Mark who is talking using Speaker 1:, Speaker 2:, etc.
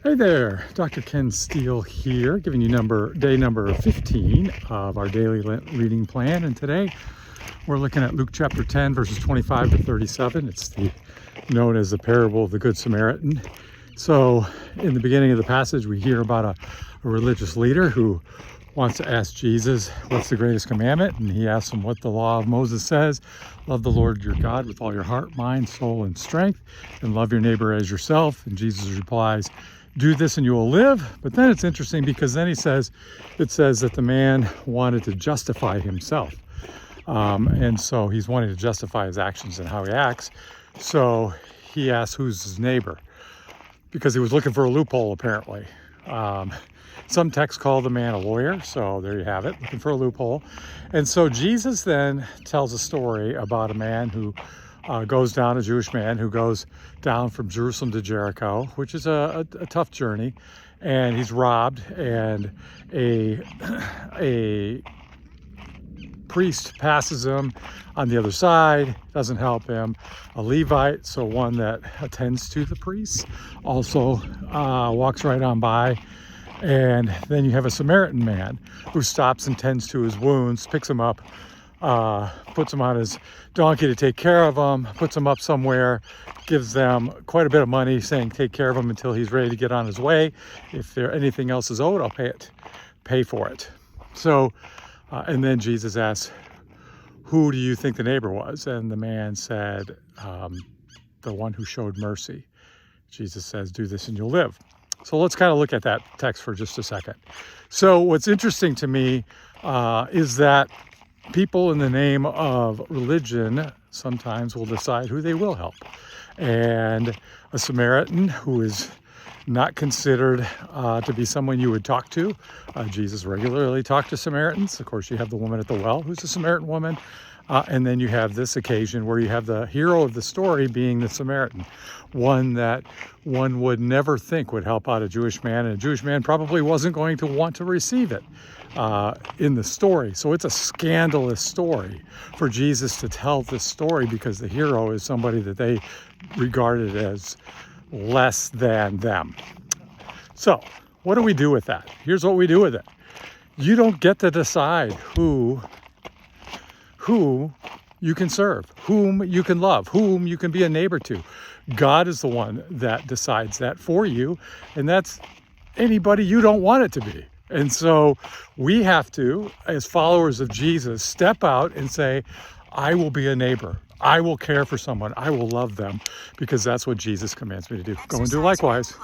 Speaker 1: Hey there, Dr. Ken Steele here, giving you day number 15 of our daily reading plan. And today we're looking at Luke chapter 10, verses 25 to 37. It's known as the parable of the Good Samaritan. So in the beginning of the passage, we hear about a religious leader who wants to ask Jesus, what's the greatest commandment? And he asks him what the law of Moses says. Love the Lord your God with all your heart, mind, soul, and strength, and love your neighbor as yourself. And Jesus replies, do this and you will live. But then it's interesting because then it says that the man wanted to justify himself. And so he's wanting to justify his actions and how he acts. So he asks, who's his neighbor? Because he was looking for a loophole, apparently. Some texts call the man a lawyer, so there you have it, looking for a loophole. And so Jesus then tells a story about a man who goes down, a Jewish man who goes down from Jerusalem to Jericho, which is a tough journey, and he's robbed, and a priest passes him on the other side, doesn't help him. A Levite, so one that attends to the priests, also walks right on by. And then you have a Samaritan man who stops and tends to his wounds, picks him up, puts him on his donkey to take care of him, puts him up somewhere, gives them quite a bit of money, saying take care of him until he's ready to get on his way. If there anything else is owed, I'll pay for it. So, and then Jesus asks, who do you think the neighbor was? And the man said, the one who showed mercy. Jesus says, do this and you'll live. So let's kind of look at that text for just a second. So what's interesting to me is that people in the name of religion sometimes will decide who they will help. And a Samaritan who is not considered to be someone you would talk to. Jesus regularly talked to Samaritans. Of course, you have the woman at the well, who's a Samaritan woman. And then you have this occasion where you have the hero of the story being the Samaritan, one that one would never think would help out a Jewish man, and a Jewish man probably wasn't going to want to receive it in the story. So it's a scandalous story for Jesus to tell this story because the hero is somebody that they regarded as less than them. So what do we do with that? Here's what we do with it. You don't get to decide who you can serve, whom you can love, whom you can be a neighbor to. God is the one that decides that for you, and that's anybody you don't want it to be. And so we have to, as followers of Jesus, step out and say, I will be a neighbor. I will care for someone. I will love them, because that's what Jesus commands me to do. Go and do likewise.